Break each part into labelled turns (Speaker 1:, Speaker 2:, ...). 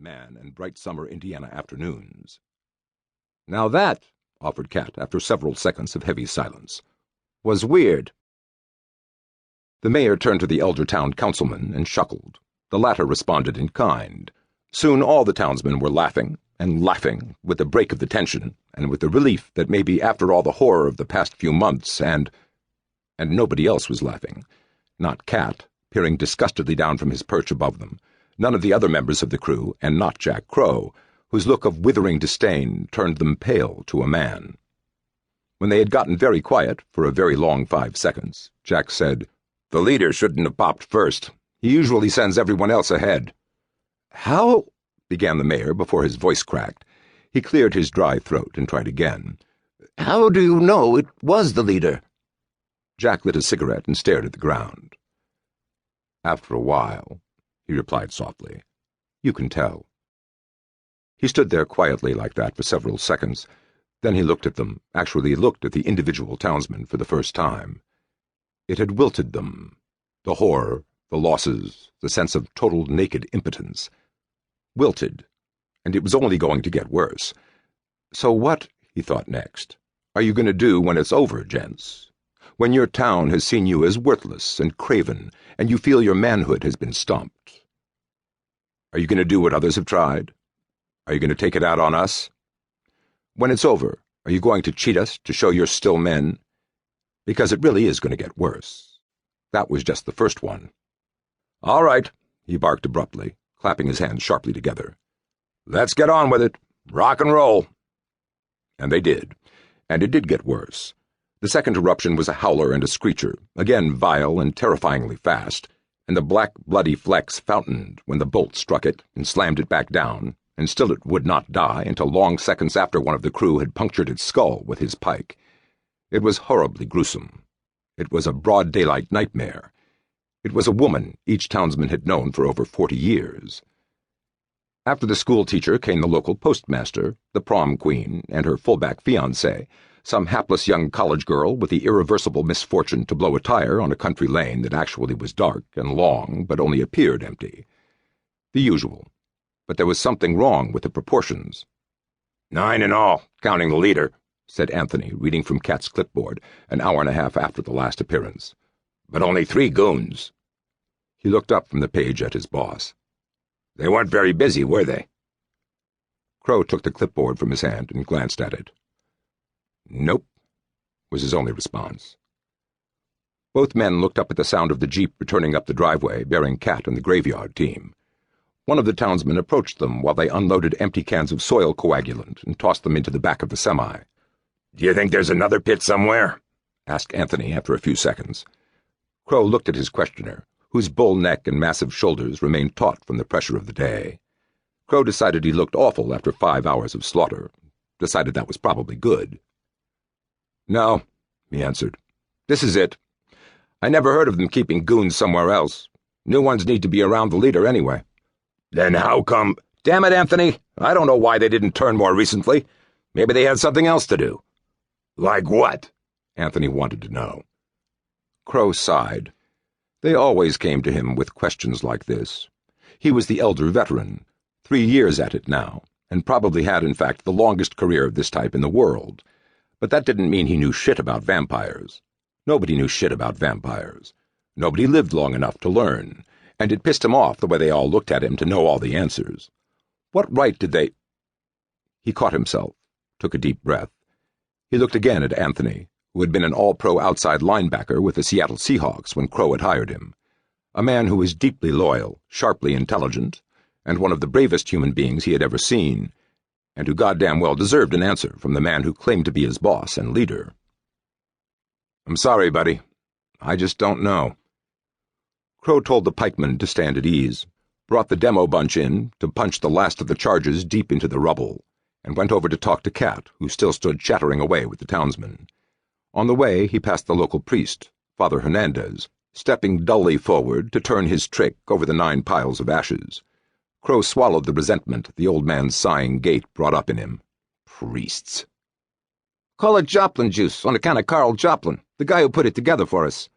Speaker 1: man and bright summer Indiana afternoons. "Now that," offered Cat after several seconds of heavy silence, "was weird." The mayor turned to the elder town councilman and chuckled. The latter responded in kind. Soon all the townsmen were laughing, and laughing, with the break of the tension, and with the relief that maybe after all the horror of the past few months and nobody else was laughing. Not Cat, peering disgustedly down from his perch above them, none of the other members of the crew, and not Jack Crow, whose look of withering disdain turned them pale to a man. When they had gotten very quiet for a very long 5 seconds, Jack said, "The leader shouldn't have popped first. He usually sends everyone else ahead." "How—" began the mayor before his voice cracked. He cleared his dry throat and tried again. "How do you know it was the leader?" Jack lit a cigarette and stared at the ground. "After a while," he replied softly, "you can tell." He stood there quietly like that for several seconds. Then he looked at them, actually looked at the individual townsmen for the first time. It had wilted them. The horror, the losses, the sense of total naked impotence. Wilted. And it was only going to get worse. "So what," he thought next, "are you going to do when it's over, gents? When your town has seen you as worthless and craven, and you feel your manhood has been stomped? Are you going to do what others have tried? Are you going to take it out on us? When it's over, are you going to cheat us to show you're still men? Because it really is going to get worse. That was just the first one." "All right," he barked abruptly, clapping his hands sharply together. "Let's get on with it. Rock and roll." And they did. And it did get worse. The second eruption was a howler and a screecher, again vile and terrifyingly fast, and the black, bloody flecks fountained when the bolt struck it and slammed it back down, and still it would not die until long seconds after one of the crew had punctured its skull with his pike. It was horribly gruesome. It was a broad daylight nightmare. It was a woman each townsman had known for over 40 years. After the school teacher came the local postmaster, the prom queen, and her fullback fiancé, some hapless young college girl with the irreversible misfortune to blow a tire on a country lane that actually was dark and long but only appeared empty. The usual. But there was something wrong with the proportions. "9 in all, counting the leader," said Anthony, reading from Cat's clipboard, an hour and a half after the last appearance. "But only 3 goons." He looked up from the page at his boss. "They weren't very busy, were they?" Crow took the clipboard from his hand and glanced at it. "Nope," was his only response. Both men looked up at the sound of the jeep returning up the driveway bearing Cat and the graveyard team. One of the townsmen approached them while they unloaded empty cans of soil coagulant and tossed them into the back of the semi. "Do you think there's another pit somewhere?" asked Anthony after a few seconds. Crow looked at his questioner, whose bull neck and massive shoulders remained taut from the pressure of the day. Crow decided he looked awful after 5 hours of slaughter. Decided that was probably good. "No," he answered. "This is it. I never heard of them keeping goons somewhere else. New ones need to be around the leader anyway." "Then how come—" "Damn it, Anthony! I don't know why they didn't turn more recently. Maybe they had something else to do." "Like what?" Anthony wanted to know. Crow sighed. They always came to him with questions like this. He was the elder veteran, 3 years at it now, and probably had, in fact, the longest career of this type in the world. But that didn't mean he knew shit about vampires. Nobody knew shit about vampires. Nobody lived long enough to learn, and it pissed him off the way they all looked at him to know all the answers. What right did they— He caught himself, took a deep breath. He looked again at Anthony, who had been an all-pro outside linebacker with the Seattle Seahawks when Crow had hired him. A man who was deeply loyal, sharply intelligent, and one of the bravest human beings he had ever seen, and who goddamn well deserved an answer from the man who claimed to be his boss and leader. "I'm sorry, buddy. I just don't know." Crow told the pikeman to stand at ease, brought the demo bunch in to punch the last of the charges deep into the rubble, and went over to talk to Cat, who still stood chattering away with the townsmen. On the way, he passed the local priest, Father Hernandez, stepping dully forward to turn his trick over the 9 piles of ashes. Crow swallowed the resentment the old man's sighing gait brought up in him. Priests. "Call it Joplin juice, on account of Carl Joplin, the guy who put it together for us,"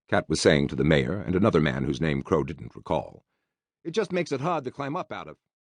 Speaker 1: Cat was saying to the mayor and another man whose name Crow didn't recall. "It just makes it hard to climb up out of."